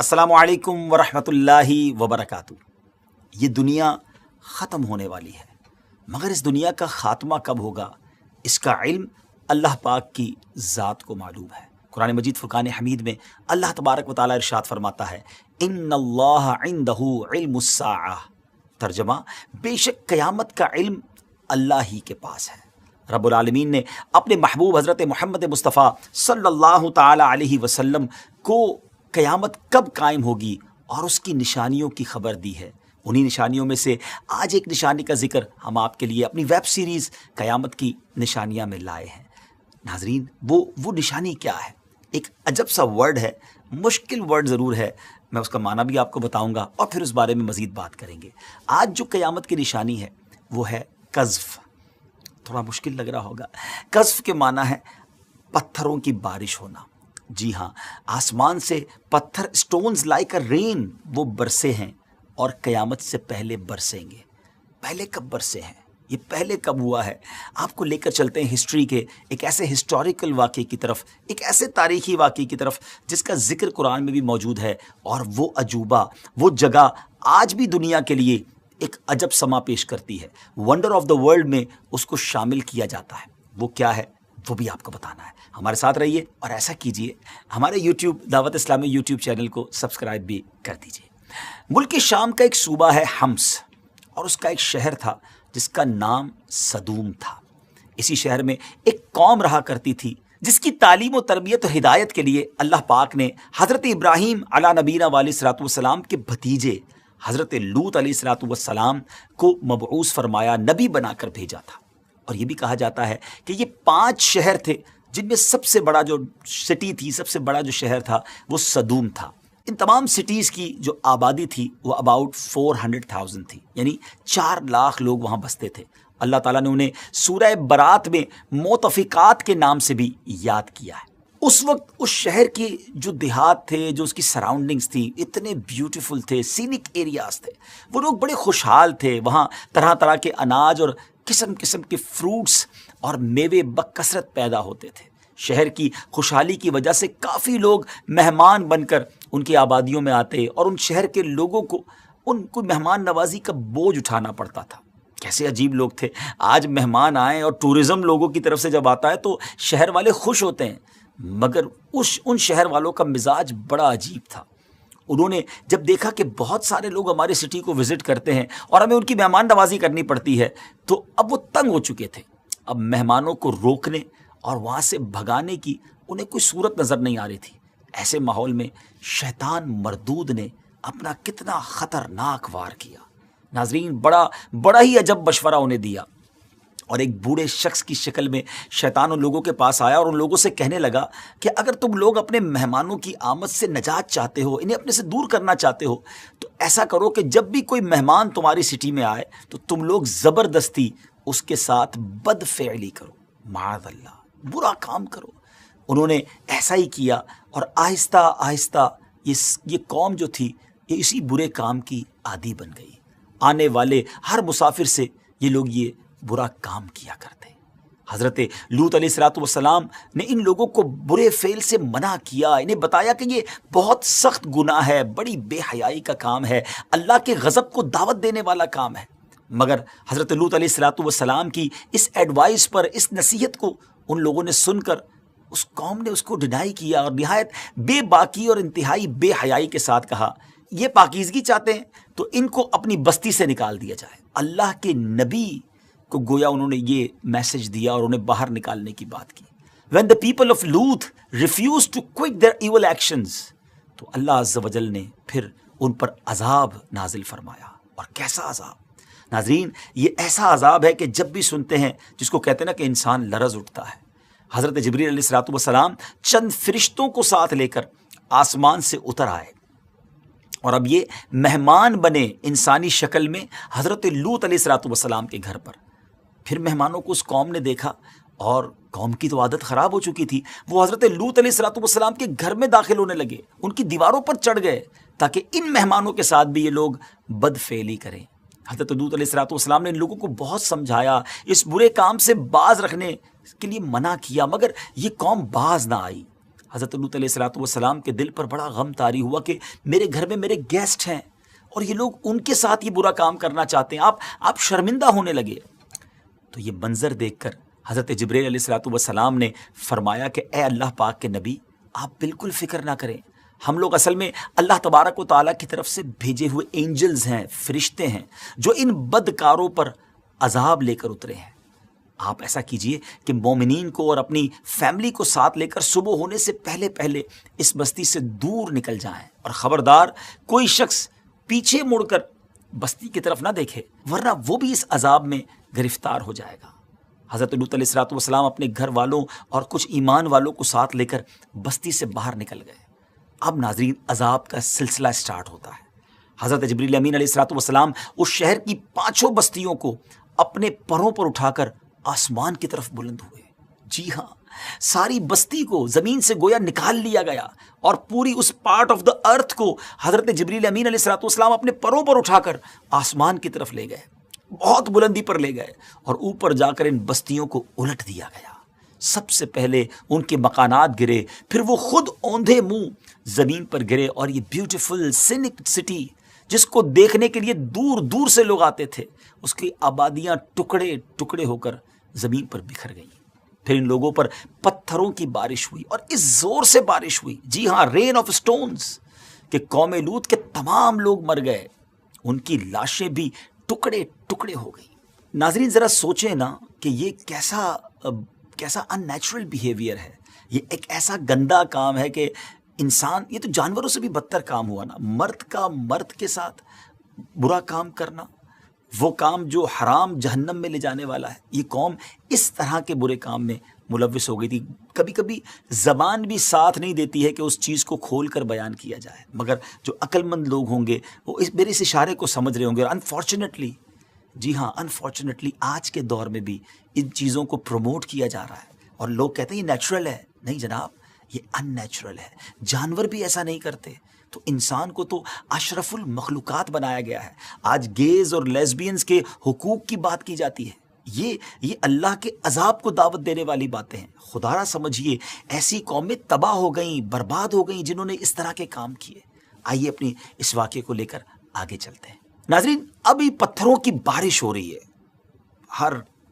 السلام علیکم ورحمۃ اللہ وبرکاتہ۔ یہ دنیا ختم ہونے والی ہے، مگر اس دنیا کا خاتمہ کب ہوگا اس کا علم اللہ پاک کی ذات کو معلوم ہے۔ قرآن مجید فرقان حمید میں اللہ تبارک و تعالیٰ ارشاد فرماتا ہے ان اللہ عندہ علم الساعہ، ترجمہ بے شک قیامت کا علم اللہ ہی کے پاس ہے۔ رب العالمین نے اپنے محبوب حضرت محمد مصطفیٰ صلی اللہ تعالی علیہ وسلم کو قیامت کب قائم ہوگی اور اس کی نشانیوں کی خبر دی ہے۔ انہی نشانیوں میں سے آج ایک نشانی کا ذکر ہم آپ کے لیے اپنی ویب سیریز قیامت کی نشانیاں میں لائے ہیں۔ ناظرین، وہ نشانی کیا ہے؟ ایک عجب سا ورڈ ہے، مشکل ورڈ ضرور ہے، میں اس کا معنی بھی آپ کو بتاؤں گا اور پھر اس بارے میں مزید بات کریں گے۔ آج جو قیامت کی نشانی ہے وہ ہے قذف۔ تھوڑا مشکل لگ رہا ہوگا۔ قذف کے معنی ہے پتھروں کی بارش ہونا۔ جی ہاں، آسمان سے پتھر اسٹونز لائک اے رین وہ برسے ہیں اور قیامت سے پہلے برسیں گے۔ پہلے کب برسے ہیں؟ یہ پہلے کب ہوا ہے؟ آپ کو لے کر چلتے ہیں ہسٹری کے ایک ایسے ہسٹوریکل واقعے کی طرف، ایک ایسے تاریخی واقعے کی طرف جس کا ذکر قرآن میں بھی موجود ہے، اور وہ عجوبہ، وہ جگہ آج بھی دنیا کے لیے ایک عجب سما پیش کرتی ہے۔ ونڈر آف دا ورلڈ میں اس کو شامل کیا جاتا ہے۔ وہ کیا ہے وہ بھی آپ کو بتانا ہے۔ ہمارے ساتھ رہیے اور ایسا کیجئے، ہمارے یوٹیوب دعوت اسلامی یوٹیوب چینل کو سبسکرائب بھی کر دیجئے۔ ملک شام کا ایک صوبہ ہے حمص، اور اس کا ایک شہر تھا جس کا نام صدوم تھا۔ اسی شہر میں ایک قوم رہا کرتی تھی جس کی تعلیم و تربیت و ہدایت کے لیے اللہ پاک نے حضرت ابراہیم علیہ نبینا علیہ الصلوۃ والسلام کے بھتیجے حضرت لوط علیہ الصلوۃ والسلام کو مبعوث فرمایا، نبی بنا کر بھیجا تھا۔ اور یہ بھی کہا جاتا ہے کہ یہ 5 شہر تھے جن میں سب سے بڑا جو سٹی تھی، سب سے بڑا جو شہر تھا وہ صدوم تھا۔ ان تمام سٹیز کی جو آبادی تھی وہ اباؤٹ 400,000 تھی، یعنی 4 لاکھ لوگ وہاں بستے تھے۔ اللہ تعالیٰ نے انہیں سورہ برات میں موتفقات کے نام سے بھی یاد کیا ہے۔ اس وقت اس شہر کے جو دیہات تھے، جو اس کی سراؤنڈنگز تھی، اتنے بیوٹیفل تھے، سینک ایریاز تھے، وہ لوگ بڑے خوشحال تھے۔ وہاں طرح طرح کے اناج اور قسم قسم کے فروٹس اور میوے بکثرت پیدا ہوتے تھے۔ شہر کی خوشحالی کی وجہ سے کافی لوگ مہمان بن کر ان کی آبادیوں میں آتے اور ان شہر کے لوگوں کو ان کو مہمان نوازی کا بوجھ اٹھانا پڑتا تھا۔ کیسے عجیب لوگ تھے۔ آج مہمان آئیں اور ٹورزم لوگوں کی طرف سے جب آتا ہے تو شہر والے خوش ہوتے ہیں، مگر ان شہر والوں کا مزاج بڑا عجیب تھا۔ انہوں نے جب دیکھا کہ بہت سارے لوگ ہماری سٹی کو وزٹ کرتے ہیں اور ہمیں ان کی مہمان نوازی کرنی پڑتی ہے، تو اب وہ تنگ ہو چکے تھے۔ اب مہمانوں کو روکنے اور وہاں سے بھگانے کی انہیں کوئی صورت نظر نہیں آ رہی تھی۔ ایسے ماحول میں شیطان مردود نے اپنا کتنا خطرناک وار کیا۔ ناظرین، بڑا ہی عجب مشورہ انہیں دیا، اور ایک بوڑھے شخص کی شکل میں شیطان ان لوگوں کے پاس آیا اور ان لوگوں سے کہنے لگا کہ اگر تم لوگ اپنے مہمانوں کی آمد سے نجات چاہتے ہو، انہیں اپنے سے دور کرنا چاہتے ہو، تو ایسا کرو کہ جب بھی کوئی مہمان تمہاری سٹی میں آئے تو تم لوگ زبردستی اس کے ساتھ بد فعلی کرو، معاذ اللہ، برا کام کرو۔ انہوں نے ایسا ہی کیا، اور آہستہ آہستہ یہ قوم جو تھی یہ اسی برے کام کی عادی بن گئی۔ آنے والے ہر مسافر سے یہ لوگ یہ برا کام کیا کرتے۔ حضرت لوط علیہ الصلوۃ والسلام نے ان لوگوں کو برے فعل سے منع کیا، انہیں بتایا کہ یہ بہت سخت گناہ ہے، بڑی بے حیائی کا کام ہے، اللہ کے غضب کو دعوت دینے والا کام ہے۔ مگر حضرت لوط علیہ الصلوۃ والسلام کی اس ایڈوائس پر، اس نصیحت کو ان لوگوں نے سن کر اس قوم نے اس کو ڈینائی کیا، اور نہایت بے باکی اور انتہائی بے حیائی کے ساتھ کہا یہ پاکیزگی چاہتے ہیں تو ان کو اپنی بستی سے نکال دیا جائے۔ اللہ کے نبی کو گویا انہوں نے یہ میسج دیا اور انہیں باہر نکالنے کی بات کی۔ When the people of Lut refused to quit their evil actions، تو اللہ عز و جل نے پھر ان پر عذاب نازل فرمایا۔ اور کیسا عذاب؟ ناظرین، یہ ایسا عذاب ہے کہ جب بھی سنتے ہیں جس کو کہتے ہیں نا کہ انسان لرز اٹھتا ہے۔ حضرت جبریل علیہ الصلوۃ والسلام چند فرشتوں کو ساتھ لے کر آسمان سے اتر آئے، اور اب یہ مہمان بنے انسانی شکل میں حضرت لوط علیہ الصلوۃ والسلام کے گھر پر۔ پھر مہمانوں کو اس قوم نے دیکھا، اور قوم کی تو عادت خراب ہو چکی تھی، وہ حضرت لوط علیہ الصلوۃ والسلام کے گھر میں داخل ہونے لگے، ان کی دیواروں پر چڑھ گئے تاکہ ان مہمانوں کے ساتھ بھی یہ لوگ بد فعلی کریں۔ حضرت لوط علیہ الصلوۃ والسلام نے ان لوگوں کو بہت سمجھایا، اس برے کام سے باز رکھنے کے لیے منع کیا، مگر یہ قوم باز نہ آئی۔ حضرت لوط علیہ الصلوۃ والسلام کے دل پر بڑا غم طاری ہوا کہ میرے گھر میں میرے گیسٹ ہیں اور یہ لوگ ان کے ساتھ یہ برا کام کرنا چاہتے ہیں، آپ شرمندہ ہونے لگے۔ تو یہ منظر دیکھ کر حضرت جبرائیل علیہ الصلوۃ والسلام نے فرمایا کہ اے اللہ پاک کے نبی، آپ بالکل فکر نہ کریں، ہم لوگ اصل میں اللہ تبارک و تعالیٰ کی طرف سے بھیجے ہوئے اینجلز ہیں، فرشتے ہیں جو ان بدکاروں پر عذاب لے کر اترے ہیں۔ آپ ایسا کیجئے کہ مومنین کو اور اپنی فیملی کو ساتھ لے کر صبح ہونے سے پہلے پہلے اس بستی سے دور نکل جائیں، اور خبردار کوئی شخص پیچھے مڑ کر بستی کی طرف نہ دیکھے، ورنہ وہ بھی اس عذاب میں گرفتار ہو جائے گا۔ حضرت لوط علیہ الصلوۃ والسلام اپنے گھر والوں اور کچھ ایمان والوں کو ساتھ لے کر بستی سے باہر نکل گئے۔ اب ناظرین عذاب کا سلسلہ سٹارٹ ہوتا ہے۔ حضرت جبریل امین علیہ الصلوۃ والسلام اس شہر کی 5 بستیوں کو اپنے پروں پر اٹھا کر آسمان کی طرف بلند ہوئے۔ جی ہاں، ساری بستی کو زمین سے گویا نکال لیا گیا، اور پوری اس پارٹ آف دا ارتھ کو حضرت جبریل امین علیہ الصلوۃ والسلام اپنے پروں پر اٹھا کر آسمان کی طرف لے گئے، بہت بلندی پر لے گئے، اور اوپر جا کر ان بستیوں کو الٹ دیا گیا۔ سب سے پہلے ان کے مکانات گرے، پھر وہ خود اوندھے منہ زمین پر گرے، اور یہ بیوٹیفل سینک سٹی جس کو دیکھنے کے لیے دور دور سے لوگ آتے تھے، اس کی آبادیاں ٹکڑے ٹکڑے ہو کر زمین پر بکھر گئیں۔ پھر ان لوگوں پر پتھروں کی بارش ہوئی، اور اس زور سے بارش ہوئی، جی ہاں، رین آف سٹونز، کہ قوم لوط کے تمام لوگ مر گئے، ان کی لاشیں بھی ٹکڑے ٹکڑے ہو گئی۔ ناظرین ذرا سوچیں نا کہ یہ کیسا ان نیچرل بیہیویئر ہے، یہ ایک ایسا گندا کام ہے کہ انسان، یہ تو جانوروں سے بھی بدتر کام ہوا نا، مرد کا مرد کے ساتھ برا کام کرنا، وہ کام جو حرام جہنم میں لے جانے والا ہے۔ یہ قوم اس طرح کے برے کام میں ملوث ہو گئی تھی۔ کبھی کبھی زبان بھی ساتھ نہیں دیتی ہے کہ اس چیز کو کھول کر بیان کیا جائے، مگر جو عقل مند لوگ ہوں گے وہ میرے اس اشارے کو سمجھ رہے ہوں گے۔ انفارچونیٹلی، جی ہاں، انفارچونیٹلی آج کے دور میں بھی ان چیزوں کو پروموٹ کیا جا رہا ہے، اور لوگ کہتے ہیں یہ نیچرل ہے۔ نہیں جناب، یہ ان نیچرل ہے۔ جانور بھی ایسا نہیں کرتے، تو انسان کو تو اشرف المخلوقات بنایا گیا ہے۔ آج گیز اور لیزبینز کے حقوق کی بات کی جاتی ہے، یہ اللہ کے عذاب کو دعوت دینے والی باتیں ہیں۔ خدا را سمجھیے، ایسی قومیں تباہ ہو گئیں، برباد ہو گئیں جنہوں نے اس طرح کے کام کیے۔ آئیے اپنی اس واقعے کو لے کر آگے چلتے ہیں۔ ناظرین، ابھی پتھروں کی بارش ہو رہی ہے،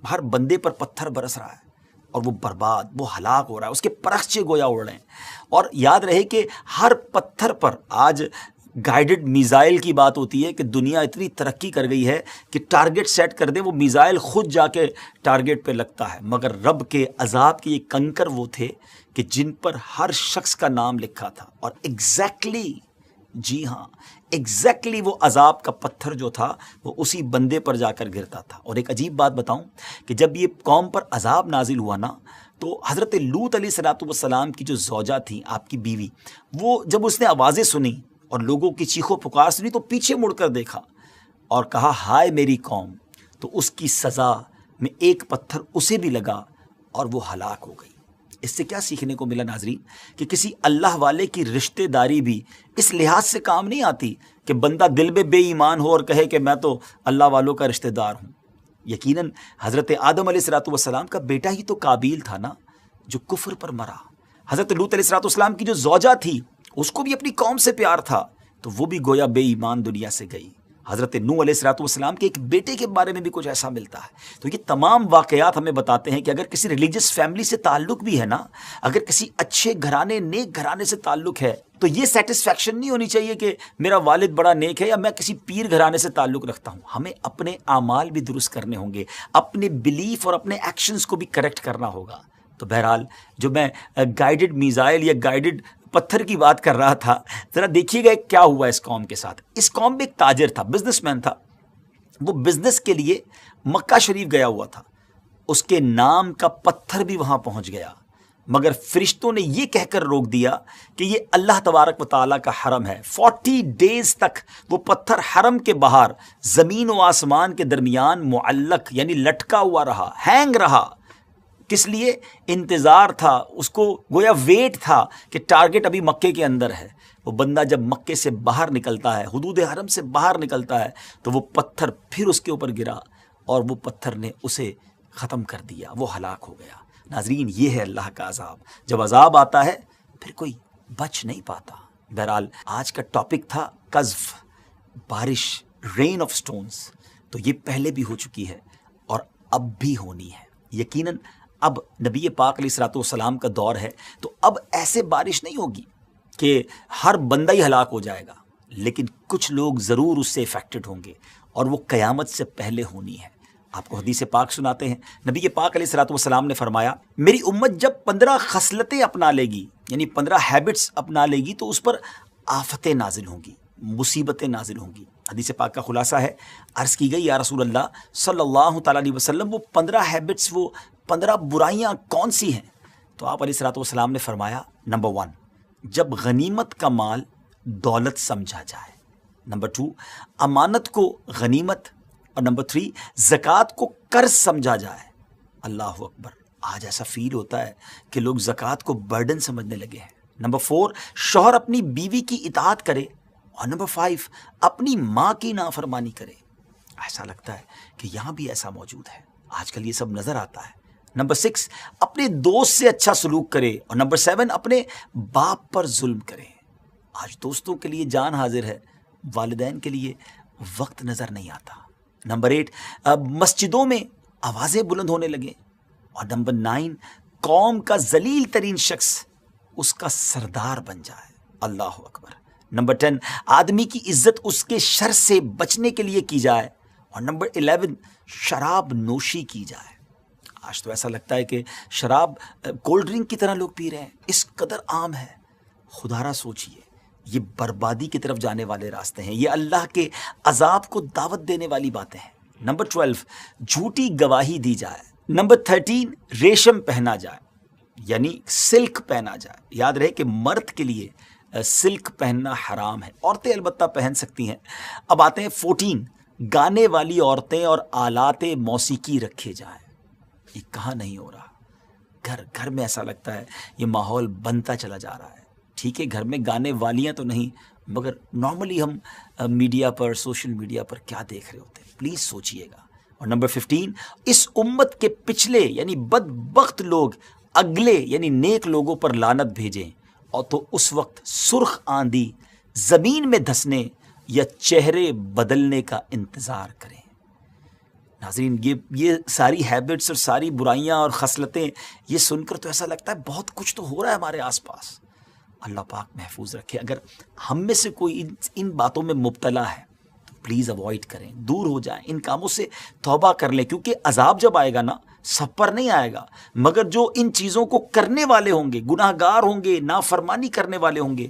ہر بندے پر پتھر برس رہا ہے، اور وہ برباد، وہ ہلاک ہو رہا ہے، اس کے پرخچے گویا اڑ رہے ہیں۔ اور یاد رہے کہ ہر پتھر پر آج گائیڈڈ میزائل کی بات ہوتی ہے کہ دنیا اتنی ترقی کر گئی ہے کہ ٹارگٹ سیٹ کر دے، وہ میزائل خود جا کے ٹارگٹ پہ لگتا ہے، مگر رب کے عذاب کے یہ کنکر وہ تھے کہ جن پر ہر شخص کا نام لکھا تھا، اور ایگزیکٹلی، جی ہاں، ایگزیکٹلی وہ عذاب کا پتھر جو تھا وہ اسی بندے پر جا کر گرتا تھا۔ اور ایک عجیب بات بتاؤں کہ جب یہ قوم پر عذاب نازل ہوا نا، تو حضرت لوط علیہ الصلوۃ والسلام کی جو زوجہ تھی، آپ کی بیوی، وہ جب اس نے آوازیں سنی اور لوگوں کی چیخو پکار سنی تو پیچھے مڑ کر دیکھا اور کہا ہائے میری قوم، تو اس کی سزا میں ایک پتھر اسے بھی لگا اور وہ ہلاک ہو گئی۔ اس سے کیا سیکھنے کو ملا ناظرین؟ کہ کسی اللہ والے کی رشتہ داری بھی اس لحاظ سے کام نہیں آتی کہ بندہ دل میں بے ایمان ہو اور کہے کہ میں تو اللہ والوں کا رشتہ دار ہوں۔ یقیناً حضرت آدم علیہ الصلوۃ والسلام کا بیٹا ہی تو قابیل تھا نا، جو کفر پر مرا۔ حضرت لوط علیہ الصلوۃ والسلام کی جو زوجہ تھی، اس کو بھی اپنی قوم سے پیار تھا، تو وہ بھی گویا بے ایمان دنیا سے گئی۔ حضرت نوح علیہ الصلوۃ والسلام کے ایک بیٹے کے بارے میں بھی کچھ ایسا ملتا ہے۔ تو یہ تمام واقعات ہمیں بتاتے ہیں کہ اگر کسی ریلیجس فیملی سے تعلق بھی ہے نا، اگر کسی اچھے گھرانے، نیک گھرانے سے تعلق ہے، تو یہ سیٹسفیکشن نہیں ہونی چاہیے کہ میرا والد بڑا نیک ہے یا میں کسی پیر گھرانے سے تعلق رکھتا ہوں۔ ہمیں اپنے اعمال بھی درست کرنے ہوں گے، اپنے بلیف اور اپنے ایکشنز کو بھی کریکٹ کرنا ہوگا۔ تو بہرحال جو میں گائیڈڈ میزائل یا گائیڈڈ پتھر کی بات کر رہا تھا، ذرا دیکھیے گا کیا ہوا اس قوم کے ساتھ۔ اس قوم میں ایک تاجر تھا، بزنس مین تھا، وہ بزنس کے لیے مکہ شریف گیا ہوا تھا، اس کے نام کا پتھر بھی وہاں پہنچ گیا، مگر فرشتوں نے یہ کہہ کر روک دیا کہ یہ اللہ تبارک و تعالیٰ کا حرم ہے۔ 40 ڈیز تک وہ پتھر حرم کے باہر زمین و آسمان کے درمیان معلق یعنی لٹکا ہوا رہا، ہینگ رہا۔ کس لیے؟ انتظار تھا، اس کو گویا ویٹ تھا کہ ٹارگٹ ابھی مکے کے اندر ہے۔ وہ بندہ جب مکے سے باہر نکلتا ہے، حدود حرم سے باہر نکلتا ہے، تو وہ پتھر پھر اس کے اوپر گرا اور وہ پتھر نے اسے ختم کر دیا، وہ ہلاک ہو گیا۔ ناظرین، یہ ہے اللہ کا عذاب۔ جب عذاب آتا ہے پھر کوئی بچ نہیں پاتا۔ بہرحال آج کا ٹاپک تھا قذف، بارش، رین آف سٹونز۔ تو یہ پہلے بھی ہو چکی ہے اور اب بھی ہونی ہے۔ یقیناً اب نبی پاک علیہ الصلوۃ والسلام کا دور ہے، تو اب ایسے بارش نہیں ہوگی کہ ہر بندہ ہی ہلاک ہو جائے گا، لیکن کچھ لوگ ضرور اس سے افیکٹڈ ہوں گے، اور وہ قیامت سے پہلے ہونی ہے۔ آپ کو حدیث پاک سناتے ہیں، نبی پاک علیہ الصلوۃ والسلام نے فرمایا، میری امت جب 15 خصلتیں اپنا لے گی، یعنی 15 ہیبٹس اپنا لے گی، تو اس پر آفتیں نازل ہوں گی، مصیبتیں نازل ہوں گی۔ حدیث پاک کا خلاصہ ہے، عرض کی گئی یا رسول اللہ صلی اللہ تعالیٰ علیہ وسلم، وہ 15 ہیبٹس، وہ 15 برائیاں کون سی ہیں؟ تو آپ علیہ الصلوۃ والسلام نے فرمایا، نمبر 1، جب غنیمت کا مال دولت سمجھا جائے، نمبر 2، امانت کو غنیمت، اور نمبر 3، زکوٰۃ کو قرض سمجھا جائے۔ اللہ اکبر، آج ایسا فیل ہوتا ہے کہ لوگ زکوٰۃ کو برڈن سمجھنے لگے ہیں۔ نمبر 4، شوہر اپنی بیوی کی اطاعت کرے، اور نمبر 5، اپنی ماں کی نافرمانی کرے۔ ایسا لگتا ہے کہ یہاں بھی ایسا موجود ہے، آج کل یہ سب نظر آتا ہے۔ نمبر 6، اپنے دوست سے اچھا سلوک کرے، اور نمبر 7، اپنے باپ پر ظلم کرے۔ آج دوستوں کے لیے جان حاضر ہے، والدین کے لیے وقت نظر نہیں آتا۔ نمبر 8، مسجدوں میں آوازیں بلند ہونے لگیں، اور نمبر 9، قوم کا ذلیل ترین شخص اس کا سردار بن جائے۔ اللہ اکبر۔ نمبر 10، آدمی کی عزت اس کے شر سے بچنے کے لیے کی جائے، اور نمبر 11، شراب نوشی کی جائے۔ آج تو ایسا لگتا ہے کہ شراب کولڈ ڈرنک کی طرح لوگ پی رہے ہیں، اس قدر عام ہے۔ خدا را سوچئے، یہ بربادی کی طرف جانے والے راستے ہیں، یہ اللہ کے عذاب کو دعوت دینے والی باتیں ہیں۔ نمبر 12، جھوٹی گواہی دی جائے۔ نمبر 13، ریشم پہنا جائے، یعنی سلک پہنا جائے۔ یاد رہے کہ مرد کے لیے سلک پہننا حرام ہے، عورتیں البتہ پہن سکتی ہیں۔ اب آتے ہیں 14، گانے والی عورتیں اور آلات موسیقی رکھے جائیں۔ یہ کہاں نہیں ہو رہا، گھر گھر میں ایسا لگتا ہے یہ ماحول بنتا چلا جا رہا ہے۔ ٹھیک ہے، گھر میں گانے والیاں تو نہیں، مگر نارملی ہم میڈیا پر، سوشل میڈیا پر کیا دیکھ رہے ہوتے ہیں، پلیز سوچئے گا۔ اور نمبر 15، اس امت کے پچھلے یعنی بدبخت لوگ اگلے یعنی نیک لوگوں پر لعنت بھیجیں، اور تو اس وقت سرخ آندھی زمین میں دھسنے یا چہرے بدلنے کا انتظار کریں۔ ناظرین، یہ ساری ہیبٹس اور ساری برائیاں اور خصلتیں یہ سن کر تو ایسا لگتا ہے بہت کچھ تو ہو رہا ہے ہمارے آس پاس۔ اللہ پاک محفوظ رکھے۔ اگر ہم میں سے کوئی ان باتوں میں مبتلا ہے تو پلیز اوائڈ کریں، دور ہو جائیں، ان کاموں سے توبہ کر لیں، کیونکہ عذاب جب آئے گا نا، سب پر نہیں آئے گا، مگر جو ان چیزوں کو کرنے والے ہوں گے، گناہ گار ہوں گے، نافرمانی کرنے والے ہوں گے،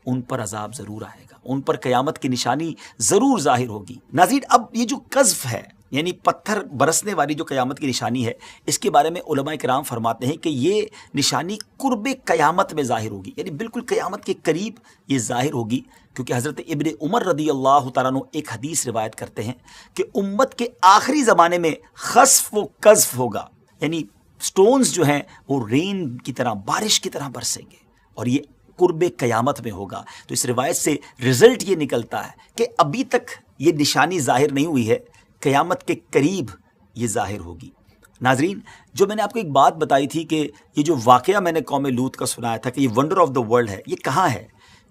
ان پر عذاب ضرور آئے گا، ان پر قیامت کی نشانی ضرور ظاہر ہوگی۔ ناظرین، اب یہ جو قذف ہے یعنی پتھر برسنے والی جو قیامت کی نشانی ہے، اس کے بارے میں علماء کرام فرماتے ہیں کہ یہ نشانی قرب قیامت میں ظاہر ہوگی، یعنی بالکل قیامت کے قریب یہ ظاہر ہوگی، کیونکہ حضرت ابن عمر رضی اللہ تعالیٰ عنہ ایک حدیث روایت کرتے ہیں کہ امت کے آخری زمانے میں خسف و قذف ہوگا، یعنی سٹونز جو ہیں وہ رین کی طرح، بارش کی طرح برسیں گے، اور یہ قرب قیامت میں ہوگا۔ تو اس روایت سے رزلٹ یہ نکلتا ہے کہ ابھی تک یہ نشانی ظاہر نہیں ہوئی ہے، قیامت کے قریب یہ ظاہر ہوگی۔ ناظرین، جو میں نے آپ کو ایک بات بتائی تھی کہ یہ جو واقعہ میں نے قوم لوط کا سنایا تھا کہ یہ ونڈر آف دا ورلڈ ہے، یہ کہاں ہے؟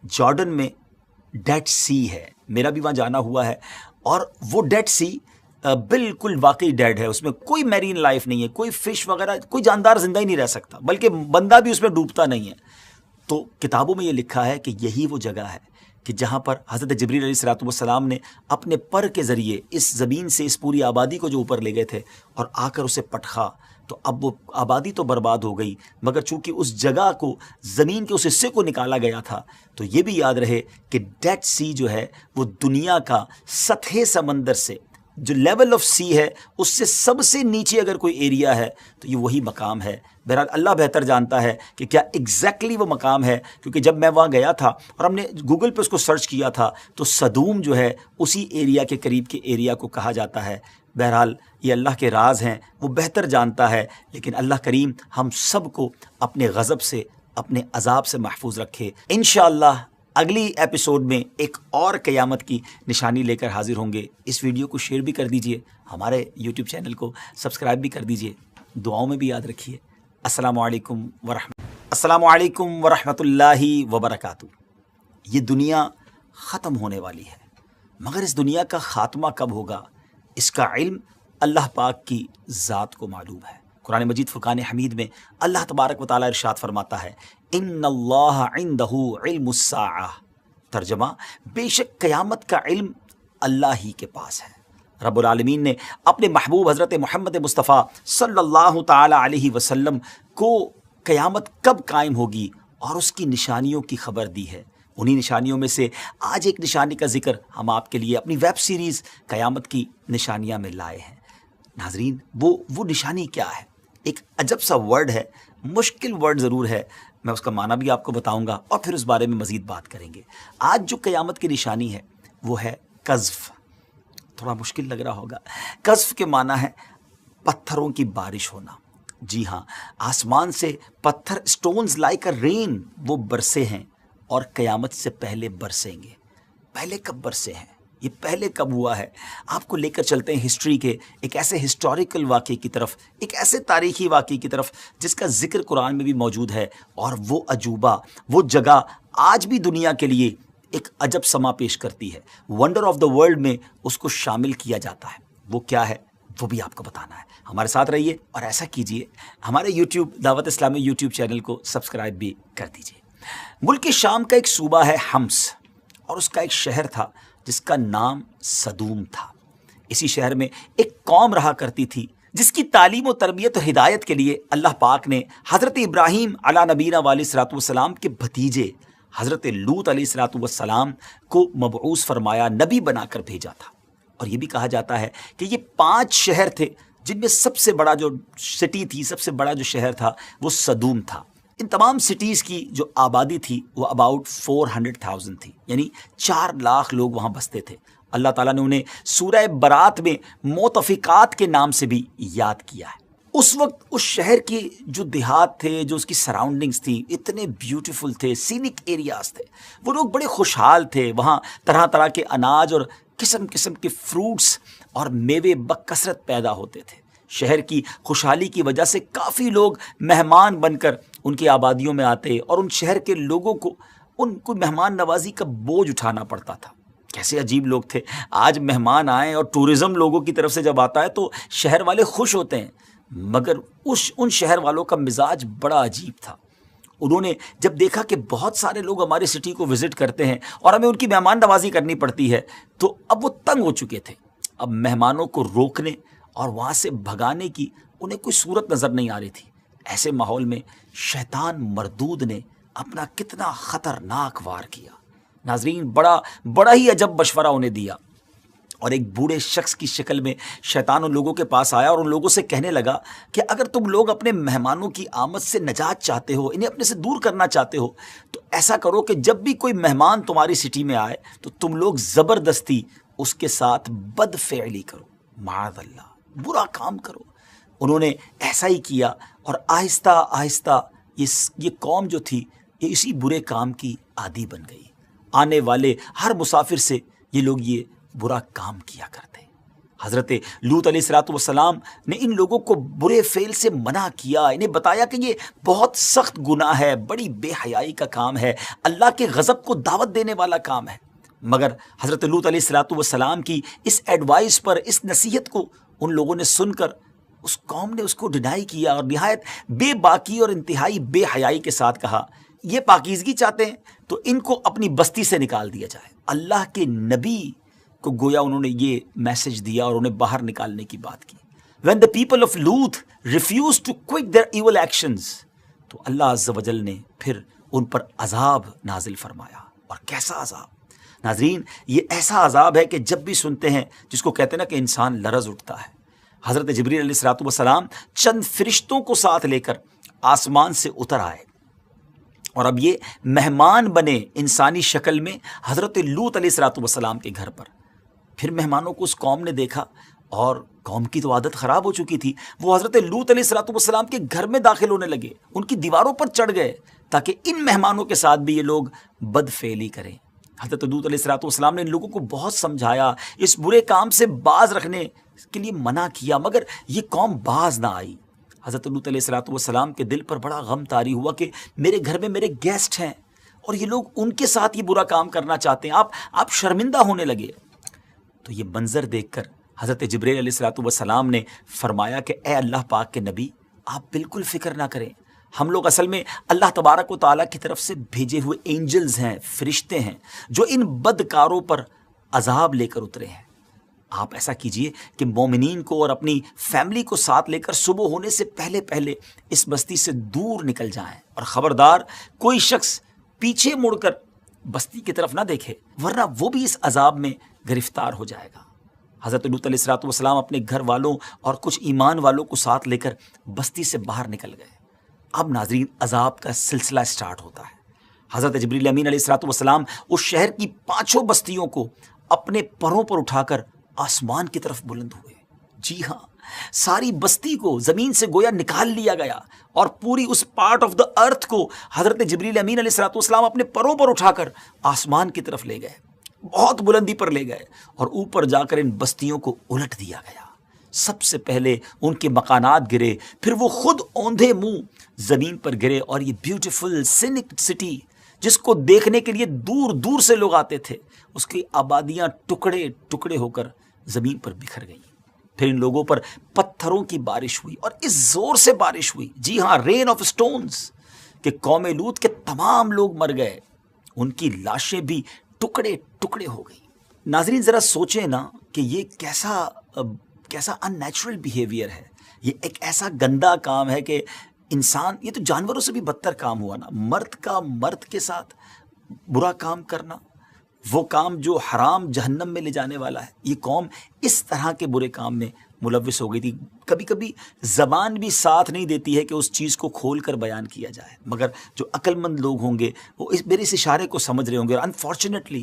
جارڈن میں ڈیڈ سی ہے، میرا بھی وہاں جانا ہوا ہے، اور وہ ڈیڈ سی بالکل واقعی ڈیڈ ہے، اس میں کوئی میرین لائف نہیں ہے، کوئی فش وغیرہ، کوئی جاندار زندہ ہی نہیں رہ سکتا، بلکہ بندہ بھی اس میں ڈوبتا نہیں ہے۔ تو کتابوں میں یہ لکھا ہے کہ یہی وہ جگہ ہے کہ جہاں پر حضرت جبریل علیہ الصلوۃ والسلام نے اپنے پر کے ذریعے اس زمین سے اس پوری آبادی کو جو اوپر لے گئے تھے اور آ کر اسے پٹخا، تو اب وہ آبادی تو برباد ہو گئی، مگر چونکہ اس جگہ کو، زمین کے اس حصے کو نکالا گیا تھا، تو یہ بھی یاد رہے کہ ڈیڈ سی جو ہے وہ دنیا کا سطح سمندر سے، جو لیول آف سی ہے اس سے سب سے نیچے اگر کوئی ایریا ہے تو یہ وہی مقام ہے۔ بہرحال اللہ بہتر جانتا ہے کہ کیا ایگزیکٹلی وہ مقام ہے، کیونکہ جب میں وہاں گیا تھا اور ہم نے گوگل پہ اس کو سرچ کیا تھا تو صدوم جو ہے اسی ایریا کے قریب کے ایریا کو کہا جاتا ہے۔ بہرحال یہ اللہ کے راز ہیں، وہ بہتر جانتا ہے، لیکن اللہ کریم ہم سب کو اپنے غضب سے، اپنے عذاب سے محفوظ رکھے۔ انشاءاللہ اگلی ایپیسوڈ میں ایک اور قیامت کی نشانی لے کر حاضر ہوں گے۔ اس ویڈیو کو شیئر بھی کر دیجئے، ہمارے یوٹیوب چینل کو سبسکرائب بھی کر دیجئے، دعاؤں میں بھی یاد رکھیے۔ السلام علیکم ورحمۃ اللہ۔ السلام علیکم ورحمۃ اللہ وبرکاتہ۔ یہ دنیا ختم ہونے والی ہے، مگر اس دنیا کا خاتمہ کب ہوگا اس کا علم اللہ پاک کی ذات کو معلوم ہے۔ قرآن مجید فرقان حمید میں اللہ تبارک و تعالیٰ ارشاد فرماتا ہے، ان اللہ عندہ علم الساعہ، ترجمہ بے شک قیامت کا علم اللہ ہی کے پاس ہے۔ رب العالمین نے اپنے محبوب حضرت محمد مصطفیٰ صلی اللہ تعالی علیہ وسلم کو قیامت کب قائم ہوگی اور اس کی نشانیوں کی خبر دی ہے۔ انہی نشانیوں میں سے آج ایک نشانی کا ذکر ہم آپ کے لیے اپنی ویب سیریز قیامت کی نشانیاں میں لائے ہیں۔ ناظرین، وہ نشانی کیا ہے؟ ایک عجب سا ورڈ ہے، مشکل ورڈ ضرور ہے، میں اس کا معنی بھی آپ کو بتاؤں گا اور پھر اس بارے میں مزید بات کریں گے۔ آج جو قیامت کی نشانی ہے وہ ہے قذف۔ تھوڑا مشکل لگ رہا ہوگا۔ قذف کے معنی ہے پتھروں کی بارش ہونا۔ جی ہاں، آسمان سے پتھر سٹونز لائک اے رین وہ برسے ہیں اور قیامت سے پہلے برسیں گے۔ پہلے کب برسے ہیں؟ یہ پہلے کب ہوا ہے؟ آپ کو لے کر چلتے ہیں ہسٹری کے ایک ایسے ہسٹوریکل واقعے کی طرف، ایک ایسے تاریخی واقعے کی طرف جس کا ذکر قرآن میں بھی موجود ہے، اور وہ عجوبہ، وہ جگہ آج بھی دنیا کے لیے ایک عجب سما پیش کرتی ہے۔ ونڈر آف دا ورلڈ میں اس کو شامل کیا جاتا ہے۔ وہ کیا ہے وہ بھی آپ کو بتانا ہے۔ ہمارے ساتھ رہیے اور ایسا کیجئے، ہمارے یوٹیوب دعوت اسلامی یوٹیوب چینل کو سبسکرائب بھی کر دیجئے۔ ملک شام کا ایک صوبہ ہے حمص، اور اس کا ایک شہر تھا جس کا نام صدوم تھا۔ اسی شہر میں ایک قوم رہا کرتی تھی جس کی تعلیم و تربیت و ہدایت کے لیے اللہ پاک نے حضرت ابراہیم علیہ نبینا علیہ الصلوۃ والسلام کے بھتیجے حضرت لوط علیہ الصلوۃ والسلام کو مبعوث فرمایا، نبی بنا کر بھیجا تھا۔ اور یہ بھی کہا جاتا ہے کہ یہ 5 شہر تھے جن میں سب سے بڑا جو سٹی تھی، سب سے بڑا جو شہر تھا وہ صدوم تھا۔ ان تمام سٹیز کی جو آبادی تھی وہ اباؤٹ 400,000 تھی، یعنی 4 لاکھ لوگ وہاں بستے تھے۔ اللہ تعالیٰ نے انہیں سورہ برات میں موتفقات کے نام سے بھی یاد کیا ہے۔ اس وقت اس شہر کے جو دیہات تھے، جو اس کی سراؤنڈنگز تھی، اتنے بیوٹیفل تھے، سینک ایریاز تھے، وہ لوگ بڑے خوشحال تھے۔ وہاں طرح طرح کے اناج اور قسم قسم کے فروٹس اور میوے بکثرت پیدا ہوتے تھے۔ شہر کی خوشحالی کی وجہ سے کافی لوگ مہمان بن کر ان کی آبادیوں میں آتے اور ان شہر کے لوگوں کو ان کو مہمان نوازی کا بوجھ اٹھانا پڑتا تھا۔ کیسے عجیب لوگ تھے۔ آج مہمان آئیں اور ٹورزم لوگوں کی طرف سے جب آتا ہے تو شہر والے خوش ہوتے ہیں، مگر ان شہر والوں کا مزاج بڑا عجیب تھا۔ انہوں نے جب دیکھا کہ بہت سارے لوگ ہماری سٹی کو وزٹ کرتے ہیں اور ہمیں ان کی مہمان نوازی کرنی پڑتی ہے، تو اب وہ تنگ ہو چکے تھے۔ اب مہمانوں کو روکنے اور وہاں سے بھگانے کی انہیں کوئی صورت نظر نہیں آ رہی تھی۔ ایسے ماحول میں شیطان مردود نے اپنا کتنا خطرناک وار کیا۔ ناظرین، بڑا ہی عجب مشورہ انہیں دیا، اور ایک بوڑھے شخص کی شکل میں شیطان ان لوگوں کے پاس آیا اور ان لوگوں سے کہنے لگا کہ اگر تم لوگ اپنے مہمانوں کی آمد سے نجات چاہتے ہو، انہیں اپنے سے دور کرنا چاہتے ہو، تو ایسا کرو کہ جب بھی کوئی مہمان تمہاری سٹی میں آئے تو تم لوگ زبردستی اس کے ساتھ بد فعلی کرو، معاذ اللہ، برا کام کرو۔ انہوں نے ایسا ہی کیا، اور آہستہ آہستہ یہ قوم جو تھی یہ اسی برے کام کی عادی بن گئی۔ آنے والے ہر مسافر سے یہ لوگ یہ برا کام کیا کرتے۔ حضرت لوط علیہ الصلوۃ والسلام نے ان لوگوں کو برے فعل سے منع کیا، انہیں بتایا کہ یہ بہت سخت گناہ ہے، بڑی بے حیائی کا کام ہے، اللہ کے غضب کو دعوت دینے والا کام ہے۔ مگر حضرت لوط علیہ الصلوۃ والسلام کی اس ایڈوائس پر، اس نصیحت کو ان لوگوں نے سن کر اس قوم نے اس کو ڈینائی کیا، اور نہایت بے باکی اور انتہائی بے حیائی کے ساتھ کہا، یہ پاکیزگی چاہتے ہیں تو ان کو اپنی بستی سے نکال دیا جائے۔ اللہ کے نبی کو گویا انہوں نے یہ میسج دیا اور انہیں باہر نکالنے کی بات کی۔ When the people of Lut refused to quit their evil actions، تو اللہ عز و جل نے پھر ان پر عذاب نازل فرمایا۔ اور کیسا عذاب؟ ناظرین، یہ ایسا عذاب ہے کہ جب بھی سنتے ہیں، جس کو کہتے ہیں نا کہ انسان لرز اٹھتا ہے۔ حضرت جبریل علیہ الصلوۃ والسلام چند فرشتوں کو ساتھ لے کر آسمان سے اتر آئے، اور اب یہ مہمان بنے انسانی شکل میں حضرت لوط علیہ الصلوۃ والسلام کے گھر پر۔ پھر مہمانوں کو اس قوم نے دیکھا، اور قوم کی تو عادت خراب ہو چکی تھی، وہ حضرت لوط علیہ الصلوۃ والسلام کے گھر میں داخل ہونے لگے، ان کی دیواروں پر چڑھ گئے تاکہ ان مہمانوں کے ساتھ بھی یہ لوگ بد فعلی کریں۔ حضرت لوط علیہ الصلوۃ والسلام نے ان لوگوں کو بہت سمجھایا، اس برے کام سے باز رکھنے کے لیے منع کیا، مگر یہ قوم باز نہ آئی۔ حضرت لوط علیہ الصلوۃ والسلام کے دل پر بڑا غم طاری ہوا کہ میرے گھر میں میرے گیسٹ ہیں اور یہ لوگ ان کے ساتھ یہ برا کام کرنا چاہتے ہیں، آپ شرمندہ ہونے لگے۔ تو یہ منظر دیکھ کر حضرت جبرائیل علیہ الصلوۃ والسلام نے فرمایا کہ اے اللہ پاک کے نبی، آپ بالکل فکر نہ کریں، ہم لوگ اصل میں اللہ تبارک و تعالیٰ کی طرف سے بھیجے ہوئے اینجلز ہیں، فرشتے ہیں جو ان بدکاروں پر عذاب لے کر اترے ہیں۔ آپ ایسا کیجئے کہ مومنین کو اور اپنی فیملی کو ساتھ لے کر صبح ہونے سے پہلے پہلے اس بستی سے دور نکل جائیں، اور خبردار کوئی شخص پیچھے مڑ کر بستی کی طرف نہ دیکھے، ورنہ وہ بھی اس عذاب میں گرفتار ہو جائے گا۔ حضرت لوط علیہ الصلوۃ والسلام اپنے گھر والوں اور کچھ ایمان والوں کو ساتھ لے کر بستی سے باہر نکل گئے۔ اب ناظرین عذاب کا سلسلہ سٹارٹ ہوتا ہے۔ حضرت جبریل امین علیہ الصلوۃ والسلام اس شہر کی 5 بستیوں کو اپنے پروں پر اٹھا کر آسمان کی طرف بلند ہوئے۔ جی ہاں، ساری بستی کو زمین سے گویا نکال لیا گیا، اور پوری اس پارٹ آف دا ارتھ کو حضرت جبریل امین علیہ الصلوۃ والسلام اپنے پروں پر اٹھا کر آسمان کی طرف لے گئے، بہت بلندی پر لے گئے، اور اوپر جا کر ان بستیوں کو الٹ دیا گیا۔ سب سے پہلے ان کے مکانات گرے، پھر وہ خود اوندھے منہ زمین پر گرے، اور یہ بیوٹیفل سینک سٹی جس کو دیکھنے کے لیے دور دور سے لوگ آتے تھے، اس کی آبادیاں ٹکڑے ٹکڑے ہو کر زمین پر بکھر گئیں۔ پھر ان لوگوں پر پتھروں کی بارش ہوئی، اور اس زور سے بارش ہوئی، جی ہاں، رین آف سٹونز، کہ قوم لوط کے تمام لوگ مر گئے، ان کی لاشیں بھی ٹکڑے ٹکڑے ہو گئی۔ ناظرین ذرا سوچیں نا کہ یہ کیسا ان نیچرل بیہیویئر ہے، یہ ایک ایسا گندا کام ہے کہ انسان، یہ تو جانوروں سے بھی بدتر کام ہوا نا، مرد کا مرد کے ساتھ برا کام کرنا، وہ کام جو حرام جہنم میں لے جانے والا ہے۔ یہ قوم اس طرح کے برے کام میں ملوث ہو گئی تھی۔ کبھی کبھی زبان بھی ساتھ نہیں دیتی ہے کہ اس چیز کو کھول کر بیان کیا جائے، مگر جو عقل مند لوگ ہوں گے وہ میرے اس اشارے کو سمجھ رہے ہوں گے۔ اور انفارچونیٹلی،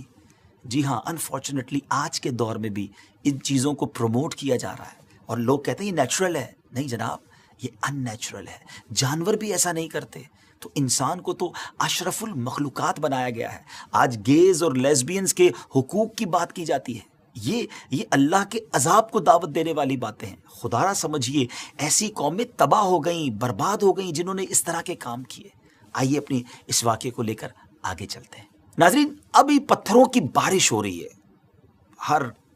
جی ہاں، انفارچونیٹلی آج کے دور میں بھی ان چیزوں کو پروموٹ کیا جا رہا ہے، اور لوگ کہتے ہیں یہ نیچرل ہے۔ نہیں جناب، یہ ان نیچرل ہے۔ جانور بھی ایسا نہیں کرتے، تو انسان کو تو اشرف المخلوقات بنایا گیا ہے۔ آج گیز اور لیسبینز کے حقوق کی بات کی جاتی ہے، یہ اللہ کے عذاب کو دعوت دینے والی باتیں ہیں۔ خدا را سمجھیے، ایسی قومیں تباہ ہو گئیں، برباد ہو گئیں جنہوں نے اس طرح کے کام کیے۔ آئیے اپنی اس واقعے کو لے کر آگے چلتے ہیں۔ ناظرین، ابھی پتھروں کی بارش ہو رہی ہے،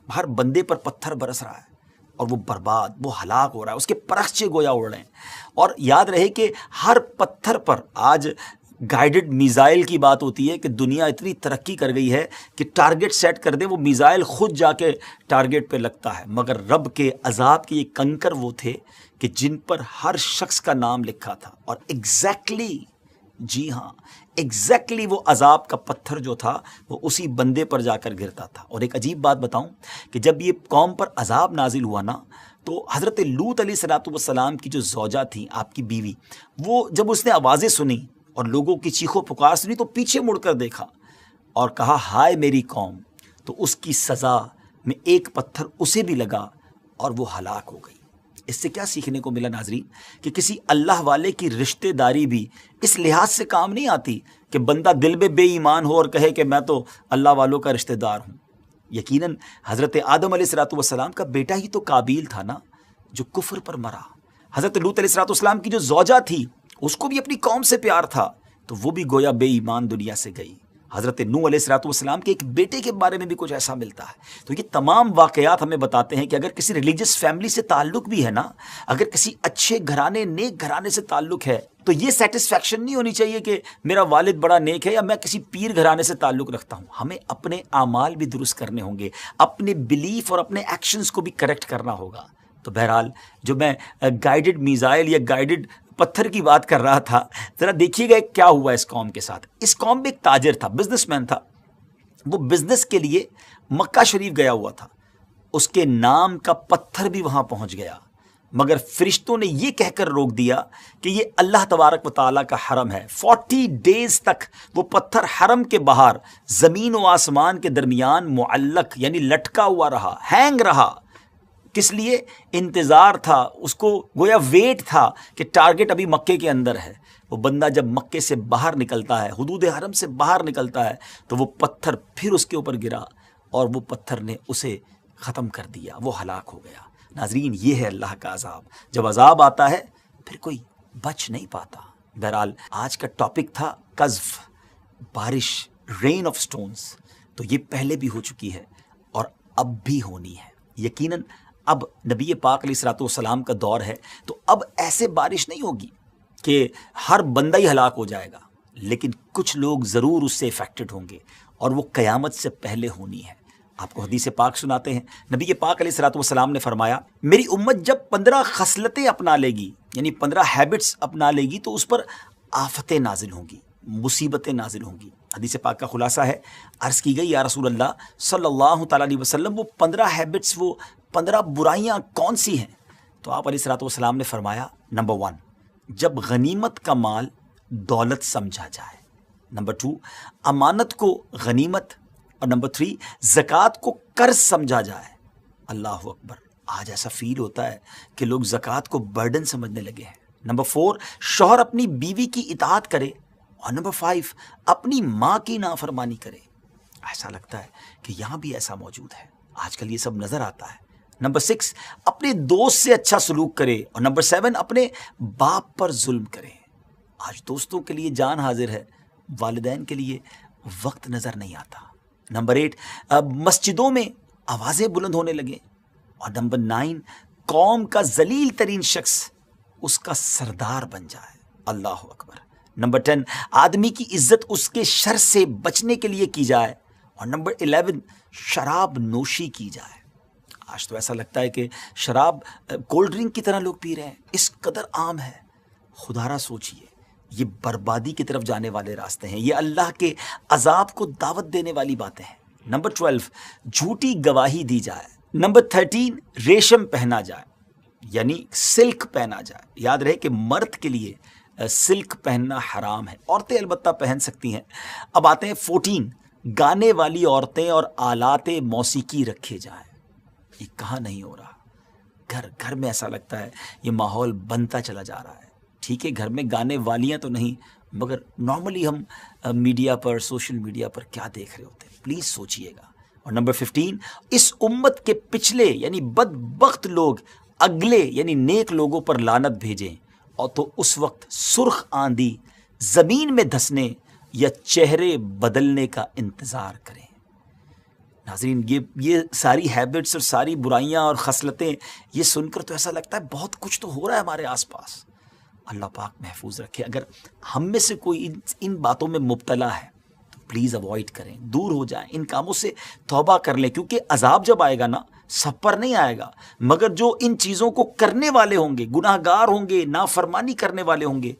ہر بندے پر پتھر برس رہا ہے، اور وہ برباد، وہ ہلاک ہو رہا ہے، اس کے پرخچے گویا اڑ رہے ہیں۔ اور یاد رہے کہ ہر پتھر پر آج گائیڈڈ میزائل کی بات ہوتی ہے کہ دنیا اتنی ترقی کر گئی ہے کہ ٹارگٹ سیٹ کر دے، وہ میزائل خود جا کے ٹارگٹ پہ لگتا ہے، مگر رب کے عذاب کے یہ کنکر وہ تھے کہ جن پر ہر شخص کا نام لکھا تھا، اور ایگزیکٹلی، جی ہاں، ایگزیکٹلی وہ عذاب کا پتھر جو تھا وہ اسی بندے پر جا کر گرتا تھا۔ اور ایک عجیب بات بتاؤں کہ جب یہ قوم پر عذاب نازل ہوا نا، تو حضرت لوط علیہ الصلوۃ والسلام کی جو زوجہ تھی، آپ کی بیوی، وہ جب اس نے آوازیں سنی اور لوگوں کی چیخو پکار سنی تو پیچھے مڑ کر دیکھا اور کہا ہائے میری قوم، تو اس کی سزا میں ایک پتھر اسے بھی لگا اور وہ ہلاک ہو گئی۔ اس سے کیا سیکھنے کو ملا ناظرین؟ کہ کسی اللہ والے کی رشتہ داری بھی اس لحاظ سے کام نہیں آتی کہ بندہ دل میں بے ایمان ہو اور کہے کہ میں تو اللہ والوں کا رشتہ دار ہوں۔ یقیناً حضرت آدم علیہ الصلوۃ والسلام کا بیٹا ہی تو قابیل تھا نا، جو کفر پر مرا۔ حضرت لوط علیہ الصلوۃ والسلام کی جو زوجہ تھی، اس کو بھی اپنی قوم سے پیار تھا، تو وہ بھی گویا بے ایمان دنیا سے گئی۔ حضرت نوح علیہ الصلوۃ والسلام کے ایک بیٹے کے بارے میں بھی کچھ ایسا ملتا ہے۔ تو یہ تمام واقعات ہمیں بتاتے ہیں کہ اگر کسی ریلیجس فیملی سے تعلق بھی ہے نا، اگر کسی اچھے گھرانے، نیک گھرانے سے تعلق ہے، تو یہ سیٹسفیکشن نہیں ہونی چاہیے کہ میرا والد بڑا نیک ہے یا میں کسی پیر گھرانے سے تعلق رکھتا ہوں۔ ہمیں اپنے اعمال بھی درست کرنے ہوں گے، اپنے بلیف اور اپنے ایکشنز کو بھی کریکٹ کرنا ہوگا۔ تو بہرحال جو میں گائیڈڈ میزائل یا گائیڈڈ پتھر کی بات کر رہا تھا، ذرا دیکھیے گا کیا ہوا اس قوم کے ساتھ۔ اس قوم میں ایک تاجر تھا، بزنس مین تھا، وہ بزنس کے لیے مکہ شریف گیا ہوا تھا۔ اس کے نام کا پتھر بھی وہاں پہنچ گیا، مگر فرشتوں نے یہ کہہ کر روک دیا کہ یہ اللہ تبارک و تعالیٰ کا حرم ہے۔ 40 ڈیز تک وہ پتھر حرم کے باہر زمین و آسمان کے درمیان معلق یعنی لٹکا ہوا رہا، ہینگ رہا۔ کس لیے؟ انتظار تھا، اس کو گویا ویٹ تھا کہ ٹارگٹ ابھی مکے کے اندر ہے۔ وہ بندہ جب مکے سے باہر نکلتا ہے، حدود حرم سے باہر نکلتا ہے، تو وہ پتھر پھر اس کے اوپر گرا اور وہ پتھر نے اسے ختم کر دیا، وہ ہلاک ہو گیا۔ ناظرین، یہ ہے اللہ کا عذاب۔ جب عذاب آتا ہے پھر کوئی بچ نہیں پاتا۔ بہرحال آج کا ٹاپک تھا قذف، بارش، رین آف سٹونز۔ تو یہ پہلے بھی ہو چکی ہے اور اب بھی ہونی ہے یقیناً۔ اب نبی پاک علیہ الصلوۃ والسلام کا دور ہے، تو اب ایسے بارش نہیں ہوگی کہ ہر بندہ ہی ہلاک ہو جائے گا، لیکن کچھ لوگ ضرور اس سے افیکٹڈ ہوں گے، اور وہ قیامت سے پہلے ہونی ہے۔ آپ کو حدیث پاک سناتے ہیں، نبی پاک علیہ الصلوۃ والسلام نے فرمایا، میری امت جب 15 خصلتیں اپنا لے گی، یعنی 15 ہیبٹس اپنا لے گی، تو اس پر آفتیں نازل ہوں گی، مصیبتیں نازل ہوں گی۔ حدیث پاک کا خلاصہ ہے، عرض کی گئی یا رسول اللہ صلی اللہ تعالیٰ علیہ وسلم، وہ 15 ہیبٹس، وہ 15 برائیاں کون سی ہیں؟ تو آپ علیہ الصلوۃ والسلام نے فرمایا، نمبر 1، جب غنیمت کا مال دولت سمجھا جائے، نمبر 2، امانت کو غنیمت، اور نمبر 3، زکوٰۃ کو قرض سمجھا جائے۔ اللہ اکبر، آج ایسا فیل ہوتا ہے کہ لوگ زکوٰۃ کو برڈن سمجھنے لگے ہیں۔ نمبر 4، شوہر اپنی بیوی کی اطاعت کرے، اور نمبر 5، اپنی ماں کی نافرمانی کرے۔ ایسا لگتا ہے کہ یہاں بھی ایسا موجود ہے، آج کل یہ سب نظر آتا ہے۔ نمبر 6، اپنے دوست سے اچھا سلوک کرے، اور نمبر 7، اپنے باپ پر ظلم کرے۔ آج دوستوں کے لیے جان حاضر ہے، والدین کے لیے وقت نظر نہیں آتا۔ نمبر 8، مسجدوں میں آوازیں بلند ہونے لگیں، اور نمبر 9، قوم کا ذلیل ترین شخص اس کا سردار بن جائے۔ اللہ اکبر۔ نمبر 10، آدمی کی عزت اس کے شر سے بچنے کے لیے کی جائے، اور نمبر 11، شراب نوشی کی جائے۔ آج تو ایسا لگتا ہے کہ شراب کولڈ ڈرنک کی طرح لوگ پی رہے ہیں، اس قدر عام ہے۔ خدا را سوچئے، یہ بربادی کی طرف جانے والے راستے ہیں، یہ اللہ کے عذاب کو دعوت دینے والی باتیں ہیں۔ نمبر 12، جھوٹی گواہی دی جائے۔ نمبر 13، ریشم پہنا جائے، یعنی سلک پہنا جائے۔ یاد رہے کہ مرد کے لیے سلک پہننا حرام ہے، عورتیں البتہ پہن سکتی ہیں۔ اب آتے ہیں 14، گانے والی عورتیں اور آلات موسیقی رکھے جائیں۔ یہ کہاں نہیں ہو رہا، گھر گھر میں ایسا لگتا ہے یہ ماحول بنتا چلا جا رہا ہے۔ ٹھیک ہے، گھر میں گانے والیاں تو نہیں، مگر نارملی ہم میڈیا پر، سوشل میڈیا پر کیا دیکھ رہے ہوتے ہیں، پلیز سوچئے گا۔ اور نمبر 15، اس امت کے پچھلے یعنی بدبخت لوگ اگلے یعنی نیک لوگوں پر لعنت بھیجیں، اور تو اس وقت سرخ آندھی زمین میں دھسنے یا چہرے بدلنے کا انتظار کریں۔ ناظرین، یہ ساری ہیبٹس اور ساری برائیاں اور خصلتیں یہ سن کر تو ایسا لگتا ہے بہت کچھ تو ہو رہا ہے ہمارے آس پاس۔ اللہ پاک محفوظ رکھے۔ اگر ہم میں سے کوئی ان باتوں میں مبتلا ہے تو پلیز اوائڈ کریں، دور ہو جائیں، ان کاموں سے توبہ کر لیں، کیونکہ عذاب جب آئے گا نا، سب پر نہیں آئے گا، مگر جو ان چیزوں کو کرنے والے ہوں گے، گناہ گار ہوں گے، نافرمانی کرنے والے ہوں گے،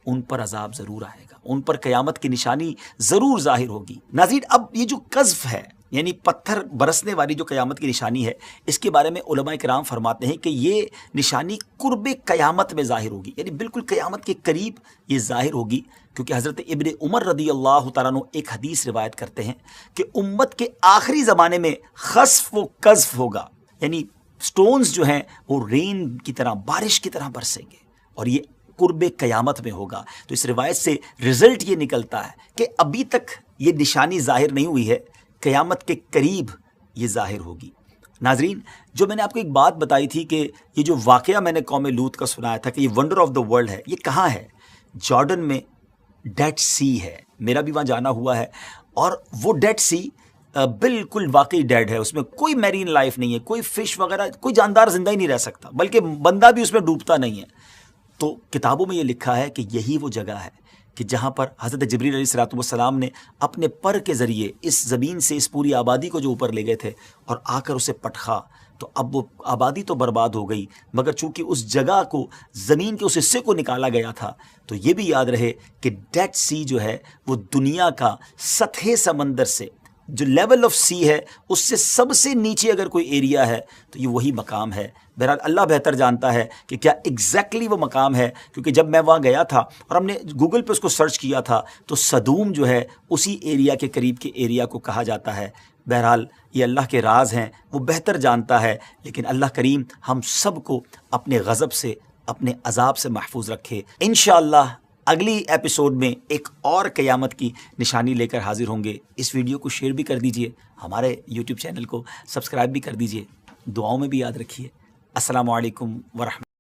ان پر عذاب ضرور آئے گا، ان پر قیامت کی نشانی ضرور ظاہر ہوگی۔ ناظرین، اب یہ جو قذف ہے یعنی پتھر برسنے والی جو قیامت کی نشانی ہے، اس کے بارے میں علماء کرام فرماتے ہیں کہ یہ نشانی قرب قیامت میں ظاہر ہوگی، یعنی بالکل قیامت کے قریب یہ ظاہر ہوگی، کیونکہ حضرت ابن عمر رضی اللہ تعالیٰ عنہ ایک حدیث روایت کرتے ہیں کہ امت کے آخری زمانے میں خسف و قذف ہوگا، یعنی سٹونز جو ہیں وہ رین کی طرح، بارش کی طرح برسیں گے، اور یہ قرب قیامت میں ہوگا۔ تو اس روایت سے رزلٹ یہ نکلتا ہے کہ ابھی تک یہ نشانی ظاہر نہیں ہوئی ہے، قیامت کے قریب یہ ظاہر ہوگی۔ ناظرین، جو میں نے آپ کو ایک بات بتائی تھی کہ یہ جو واقعہ میں نے قوم لوط کا سنایا تھا کہ یہ ونڈر آف دا ورلڈ ہے، یہ کہاں ہے؟ جارڈن میں ڈیڈ سی ہے، میرا بھی وہاں جانا ہوا ہے، اور وہ ڈیڈ سی بالکل واقعی ڈیڈ ہے، اس میں کوئی میرین لائف نہیں ہے، کوئی فش وغیرہ، کوئی جاندار زندہ ہی نہیں رہ سکتا، بلکہ بندہ بھی اس میں ڈوبتا نہیں ہے۔ تو کتابوں میں یہ لکھا ہے کہ یہی وہ جگہ ہے کہ جہاں پر حضرت جبریل علیہ الصلوۃ والسلام نے اپنے پر کے ذریعے اس زمین سے اس پوری آبادی کو جو اوپر لے گئے تھے اور آ کر اسے پٹخا، تو اب وہ آبادی تو برباد ہو گئی، مگر چونکہ اس جگہ کو، زمین کے اس حصے کو نکالا گیا تھا، تو یہ بھی یاد رہے کہ ڈیڈ سی جو ہے وہ دنیا کا سطح سمندر سے جو لیول آف سی ہے اس سے سب سے نیچے اگر کوئی ایریا ہے تو یہ وہی مقام ہے۔ بہرحال اللہ بہتر جانتا ہے کہ کیا ایگزیکٹلی وہ مقام ہے، کیونکہ جب میں وہاں گیا تھا اور ہم نے گوگل پہ اس کو سرچ کیا تھا تو صدوم جو ہے اسی ایریا کے قریب کے ایریا کو کہا جاتا ہے۔ بہرحال یہ اللہ کے راز ہیں، وہ بہتر جانتا ہے، لیکن اللہ کریم ہم سب کو اپنے غضب سے، اپنے عذاب سے محفوظ رکھے۔ انشاءاللہ اگلی ایپیسوڈ میں ایک اور قیامت کی نشانی لے کر حاضر ہوں گے۔ اس ویڈیو کو شیئر بھی کر دیجئے، ہمارے یوٹیوب چینل کو سبسکرائب بھی کر دیجئے، دعاؤں میں بھی یاد رکھیے۔ السلام علیکم ورحمۃ